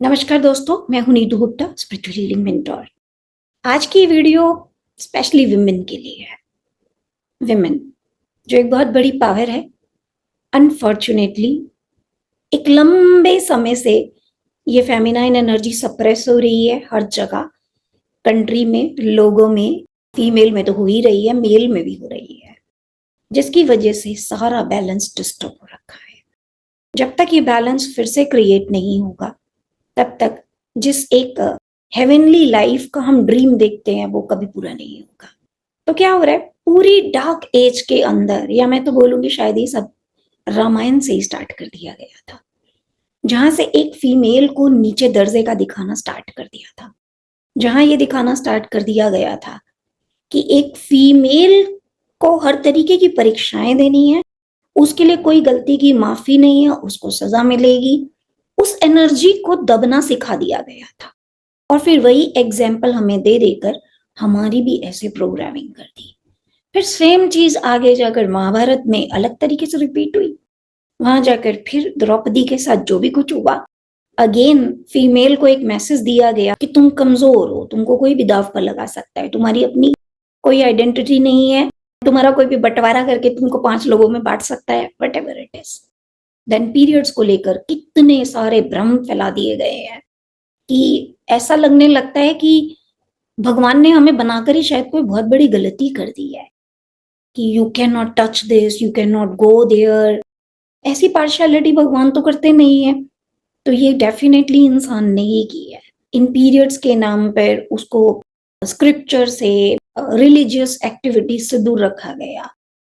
नमस्कार दोस्तों, मैं हूं Neetu Gupta, spiritual healing mentor. आज की वीडियो स्पेशली विमेन के लिए है। विमेन जो एक बहुत बड़ी पावर है। अनफॉर्चुनेटली एक लंबे समय से ये फेमिनाइन एनर्जी सप्रेस हो रही है हर जगह, कंट्री में, लोगों में। फीमेल में तो हो ही रही है, मेल में भी हो रही है, जिसकी वजह से सारा बैलेंस डिस्टर्ब हो रखा है। जब तक ये बैलेंस फिर से क्रिएट नहीं होगा, तब तक जिस एक हेवनली लाइफ का हम ड्रीम देखते हैं वो कभी पूरा नहीं होगा। तो क्या हो रहा है, पूरी डार्क एज के अंदर, या मैं तो बोलूंगी शायद ये सब रामायण से ही स्टार्ट कर दिया गया था, जहां से एक फीमेल को नीचे दर्जे का दिखाना स्टार्ट कर दिया था। जहां ये दिखाना स्टार्ट कर दिया गया था कि एक फीमेल को हर तरीके की परीक्षाएं देनी है, उसके लिए कोई गलती की माफी नहीं है, उसको सजा मिलेगी। उस एनर्जी को दबना सिखा दिया गया था, और फिर वही एग्जाम्पल हमें दे देकर हमारी भी ऐसे प्रोग्रामिंग कर दी। फिर सेम चीज आगे जाकर महाभारत में अलग तरीके से रिपीट हुई। वहां जाकर फिर द्रौपदी के साथ जो भी कुछ हुआ, अगेन फीमेल को एक मैसेज दिया गया कि तुम कमजोर हो, तुमको कोई भी दाव पर लगा सकता है, तुम्हारी अपनी कोई आइडेंटिटी नहीं है, तुम्हारा कोई भी बंटवारा करके तुमको 5 लोगों में बांट सकता है, whatever it is. Then periods को लेकर कितने सारे भ्रम फैला दिए गए हैं कि ऐसा लगने लगता है कि भगवान ने हमें बनाकर ही शायद कोई बहुत बड़ी गलती कर दी है कि you can not touch this, you can not go there. ऐसी पार्शियलिटी भगवान तो करते नहीं है। तो ये डेफिनेटली इंसान ने ही की है। इन पीरियड्स के नाम पर उसको स्क्रिप्चर से, रिलीजियस एक्टिविटीज से दूर रखा गया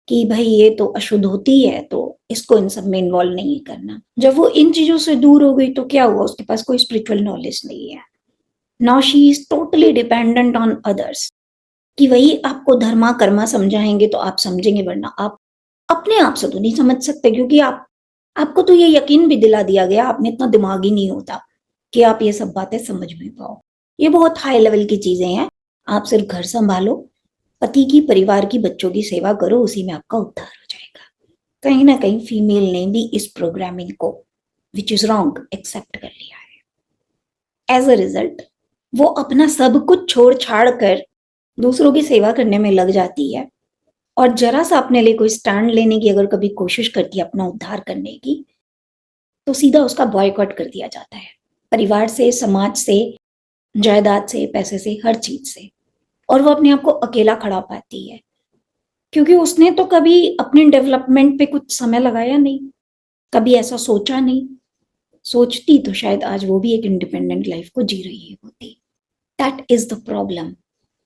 कि भाई ये तो अशुद्ध होती है, तो इसको इन सब में इन्वॉल्व नहीं करना। जब वो इन चीजों से दूर हो गई तो क्या हुआ, उसके पास कोई स्पिरिचुअल नॉलेज नहीं है। Now she is totally dependent on others कि वही आपको धर्मा कर्मा समझाएंगे तो आप समझेंगे, वरना आप अपने आप से तो नहीं समझ सकते, क्योंकि आपको तो ये यकीन भी दिला दिया गया, आपने इतना दिमाग ही नहीं होता कि आप ये सब बातें समझ भी पाओ। ये बहुत हाई लेवल की चीजें हैं। आप सिर्फ घर संभालो, पति की, परिवार की, बच्चों की सेवा करो, उसी में आपका उद्धार हो जाएगा। कहीं ना कहीं फीमेल ने भी इस प्रोग्रामिंग को, विच इज रॉन्ग, एक्सेप्ट कर लिया है। एज अ रिजल्ट वो अपना सब कुछ छोड़ छाड़ कर दूसरों की सेवा करने में लग जाती है, और जरा सा अपने लिए कोई स्टैंड लेने की अगर कभी कोशिश करती है अपना उद्धार करने की, तो सीधा उसका बॉयकॉट कर दिया जाता है, परिवार से, समाज से, जायदाद से, पैसे से, हर चीज से। और वो अपने आप को अकेला खड़ा पाती है, क्योंकि उसने तो कभी अपने डेवलपमेंट पे कुछ समय लगाया नहीं, कभी ऐसा सोचा नहीं। सोचती तो शायद आज वो भी एक इंडिपेंडेंट लाइफ को जी रही होती। That is the problem.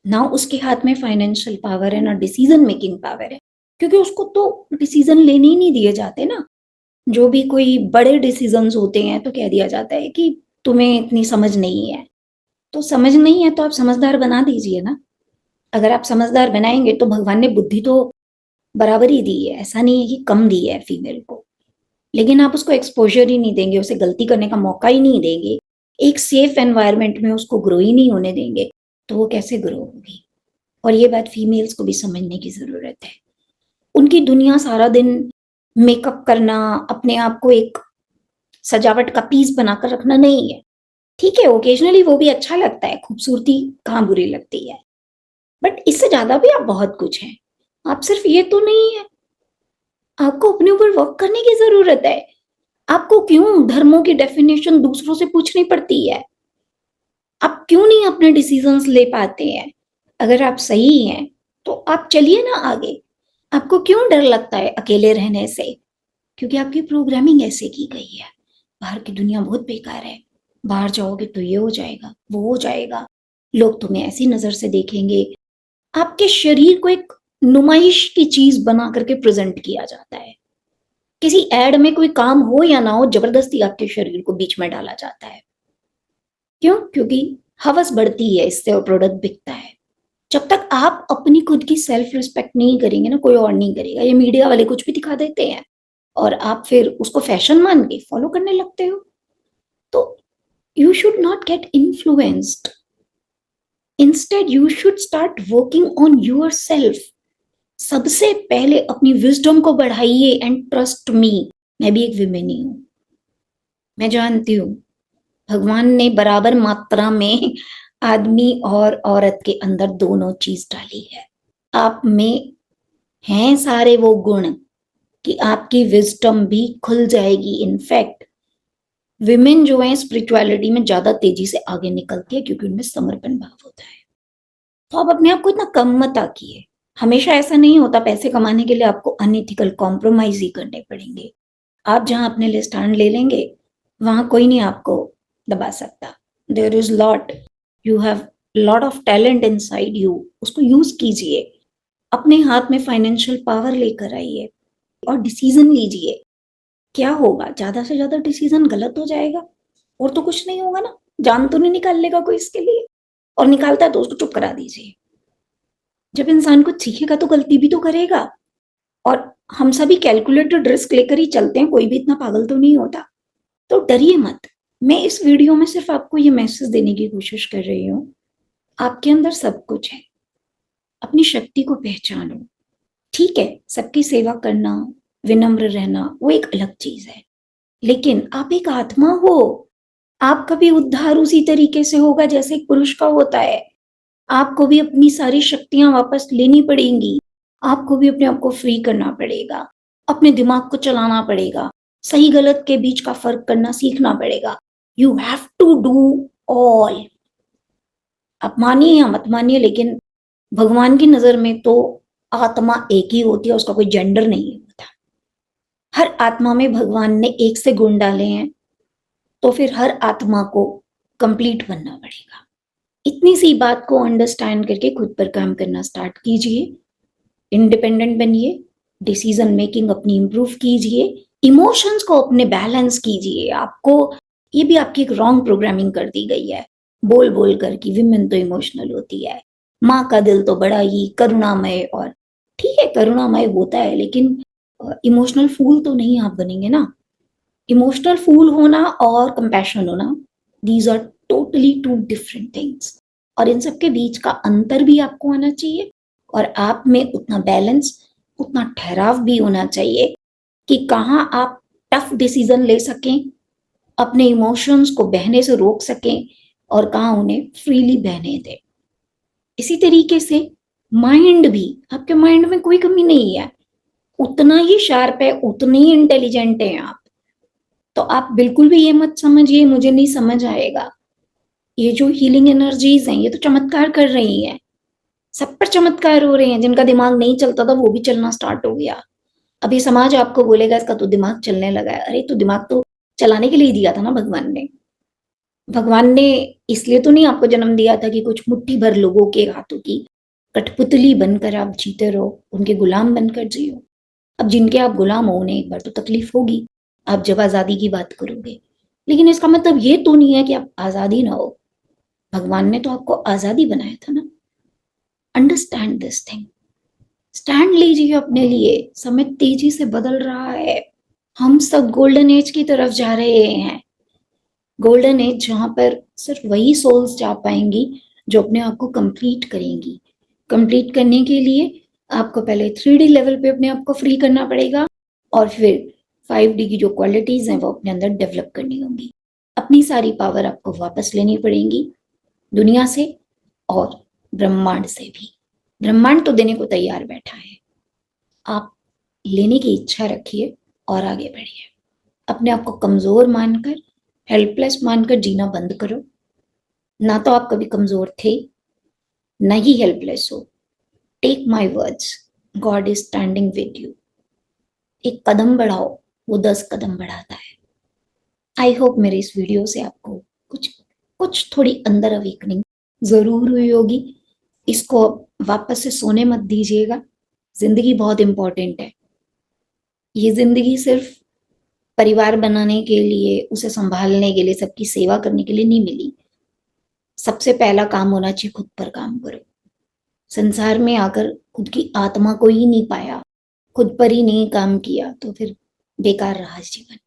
ना उसके हाथ में फाइनेंशियल पावर है, ना डिसीजन मेकिंग पावर है, क्योंकि उसको तो डिसीजन लेने ही नहीं दिए जाते ना। जो भी कोई बड़े डिसीजंस होते हैं तो कह दिया जाता है कि तुम्हें इतनी समझ नहीं है। तो समझ नहीं है तो आप समझदार बना दीजिए ना। अगर आप समझदार बनाएंगे तो भगवान ने बुद्धि तो बराबर ही दी है, ऐसा नहीं है कि कम दी है फीमेल को। लेकिन आप उसको एक्सपोजर ही नहीं देंगे, उसे गलती करने का मौका ही नहीं देंगे, एक सेफ एनवायरनमेंट में उसको ग्रो ही नहीं होने देंगे, तो वो कैसे ग्रो होगी। और ये बात फीमेल्स को भी समझने की जरूरत है। उनकी दुनिया सारा दिन मेकअप करना, अपने आप को एक सजावट का पीस बनाकर रखना नहीं है। ठीक है, ओकेजनली वो भी अच्छा लगता है, खूबसूरती कहाँ बुरी लगती है, बट इससे ज्यादा भी आप बहुत कुछ हैं। आप सिर्फ ये तो नहीं है। आपको अपने ऊपर वर्क करने की जरूरत है। आपको क्यों धर्मों की डेफिनेशन दूसरों से पूछनी पड़ती है? आप क्यों नहीं अपने डिसीजंस ले पाते हैं? अगर आप सही हैं तो आप चलिए ना आगे। आपको क्यों डर लगता है अकेले रहने से? क्योंकि आपकी प्रोग्रामिंग ऐसे की गई है। बाहर की दुनिया बहुत बेकार है, बाहर जाओगे तो ये हो जाएगा, वो हो जाएगा, लोग तुम्हें ऐसी नजर से देखेंगे। आपके शरीर को एक नुमाइश की चीज बना करके प्रेजेंट किया जाता है। किसी एड में कोई काम हो या ना हो, जबरदस्ती आपके शरीर को बीच में डाला जाता है। क्यों? क्योंकि हवस बढ़ती है इससे और प्रोडक्ट बिकता है। जब तक आप अपनी खुद की सेल्फ रिस्पेक्ट नहीं करेंगे ना, कोई और नहीं करेगा। ये मीडिया वाले कुछ भी दिखा देते हैं और आप फिर उसको फैशन मान के फॉलो करने लगते हो। तो you should not get influenced. Instead you should start working on your self. सबसे पहले अपनी विजडम को बढ़ाइए, एंड ट्रस्ट मी, मैं भी एक विमेन ही हूं। मैं जानती हूँ भगवान ने बराबर मात्रा में आदमी और औरत के अंदर दोनों चीज डाली है। आप में हैं सारे वो गुण कि आपकी विजडम भी खुल जाएगी। इनफैक्ट विमेन जो है स्पिरिचुअलिटी में ज्यादा तेजी से आगे निकलती है क्योंकि उनमें समर्पण भाव होता है। तो आप अपने आप को इतना कम मत आकिए। हमेशा ऐसा नहीं होता, पैसे कमाने के लिए आपको अनएथिकल कॉम्प्रोमाइज ही करने पड़ेंगे। आप जहां अपने लिए स्टैंड ले लेंगे वहां कोई नहीं आपको दबा सकता। There is lot, you have lot of talent inside you, उसको यूज कीजिए। अपने हाथ में फाइनेंशियल पावर लेकर आइए और डिसीजन लीजिए। क्या होगा, ज्यादा से ज्यादा डिसीजन गलत हो जाएगा और तो कुछ नहीं होगा ना। जान तो नहीं निकाल लेगा कोई इसके लिए, और निकालता है तो उसको चुप करा दीजिए। जब इंसान कुछ सीखेगा तो गलती भी तो करेगा, और हम सभी कैलकुलेटेड रिस्क लेकर ही चलते हैं, कोई भी इतना पागल तो नहीं होता। तो डरिए मत। मैं इस वीडियो में सिर्फ आपको ये मैसेज देने की कोशिश कर रही हूँ, आपके अंदर सब कुछ है, अपनी शक्ति को पहचानो। ठीक है, सबकी सेवा करना, विनम्र रहना वो एक अलग चीज है, लेकिन आप एक आत्मा हो। आपका भी उद्धार उसी तरीके से होगा जैसे एक पुरुष का होता है। आपको भी अपनी सारी शक्तियां वापस लेनी पड़ेंगी। आपको भी अपने आप को फ्री करना पड़ेगा, अपने दिमाग को चलाना पड़ेगा, सही गलत के बीच का फर्क करना सीखना पड़ेगा। You have to do all. आप मानिए या मत मानिए, लेकिन भगवान की नजर में तो आत्मा एक ही होती है, उसका कोई जेंडर नहीं होता। हर आत्मा में भगवान ने एक से गुण डाले हैं, तो फिर हर आत्मा को कंप्लीट बनना पड़ेगा। इतनी सी बात को अंडरस्टैंड करके खुद पर काम करना स्टार्ट कीजिए। इंडिपेंडेंट बनिए, डिसीजन मेकिंग अपनी इंप्रूव कीजिए, इमोशंस को अपने बैलेंस कीजिए। आपको ये भी आपकी एक रॉन्ग प्रोग्रामिंग कर दी गई है बोल बोल कर कि विमेन तो इमोशनल होती है, माँ का दिल तो बड़ा ही करुणामय। और ठीक है, करुणामय होता है, लेकिन इमोशनल फूल तो नहीं आप बनेंगे ना। इमोशनल फूल होना और कंपैशन होना, these are totally two different things. और इन सब के बीच का अंतर भी आपको आना चाहिए, और आप में उतना बैलेंस, उतना ठहराव भी होना चाहिए कि कहाँ आप टफ डिसीजन ले सकें, अपने इमोशंस को बहने से रोक सकें, और कहाँ उन्हें फ्रीली बहने दें। इसी तरीके से माइंड भी, आपके माइंड में कोई कमी नहीं है, उतना ही शार्प है, उतने ही इंटेलिजेंट है आप। तो आप बिल्कुल भी ये मत समझिए मुझे नहीं समझ आएगा। ये जो हीलिंग एनर्जीज हैं ये तो चमत्कार कर रही हैं, सब पर चमत्कार हो रहे हैं। जिनका दिमाग नहीं चलता था वो भी चलना स्टार्ट हो गया। अभी समाज आपको बोलेगा इसका तो दिमाग चलने लगा है। अरे तो दिमाग तो चलाने के लिए दिया था ना भगवान ने। भगवान ने इसलिए तो नहीं आपको जन्म दिया था कि कुछ मुट्ठी भर लोगों के हाथों की कठपुतली बनकर आप जीते रहो, उनके गुलाम बनकर जियो। अब जिनके आप गुलाम हो उन्हें एक बार तो तकलीफ होगी, आप जब आजादी की बात करोगे, लेकिन इसका मतलब ये तो नहीं है कि आप आजादी ना हो। भगवान ने तो आपको आजादी बनाया था ना। अंडरस्टैंड दिस थिंग, स्टैंड लीजिए अपने लिए। समय तेजी से बदल रहा है, हम सब गोल्डन एज की तरफ जा रहे हैं। गोल्डन एज जहां पर सिर्फ वही सोल्स जा पाएंगी जो अपने आप को कंप्लीट करेंगी। कंप्लीट करने के लिए आपको पहले 3D लेवल पे अपने आप को फ्री करना पड़ेगा, और फिर 5D की जो क्वालिटीज हैं वो अपने अंदर डेवलप करनी होंगी। अपनी सारी पावर आपको वापस लेनी पड़ेगी, दुनिया से और ब्रह्मांड से भी। ब्रह्मांड तो देने को तैयार बैठा है, आप लेने की इच्छा रखिए और आगे बढ़िए। अपने आप को कमजोर मानकर, हेल्पलेस मानकर जीना बंद करो। ना तो आप कभी कमजोर थे, ना ही हेल्पलेस हो। Take my words, God is standing with you. एक कदम बढ़ाओ, वो 10 कदम बढ़ाता है। आई होप मेरे इस वीडियो से आपको कुछ कुछ थोड़ी अंदर अवेकनिंग जरूर हुई होगी। इसको वापस से सोने मत दीजिएगा। जिंदगी बहुत इंपॉर्टेंट है। ये जिंदगी सिर्फ परिवार बनाने के लिए, उसे संभालने के लिए, सबकी सेवा करने के लिए नहीं मिली। सबसे पहला काम होना चाहिए खुद पर काम करो। संसार में आकर खुद की आत्मा को ही नहीं पाया, खुद पर ही नहीं काम किया, तो फिर बेकार रहा जीवन।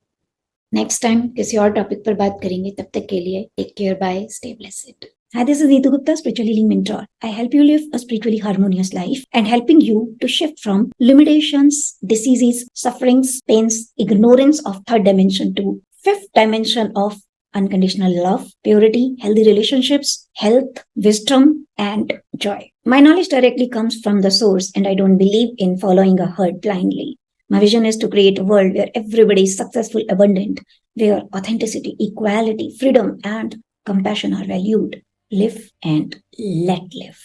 नेक्स्ट टाइम किसी और टॉपिक पर बात करेंगे, तब तक के लिए take care, bye, stay blessed. Hi, this is Neetu Gupta, Spiritual Healing Mentor. I help you live a spiritually harmonious life and helping you to shift from limitations, diseases, sufferings, pains, ignorance of third dimension to fifth dimension of unconditional love, purity, healthy relationships, health, wisdom, and joy. My knowledge directly comes from the source, and I don't believe in following a herd blindly. My vision is to create a world where everybody is successful, abundant, where authenticity, equality, freedom, and compassion are valued. Live and let live.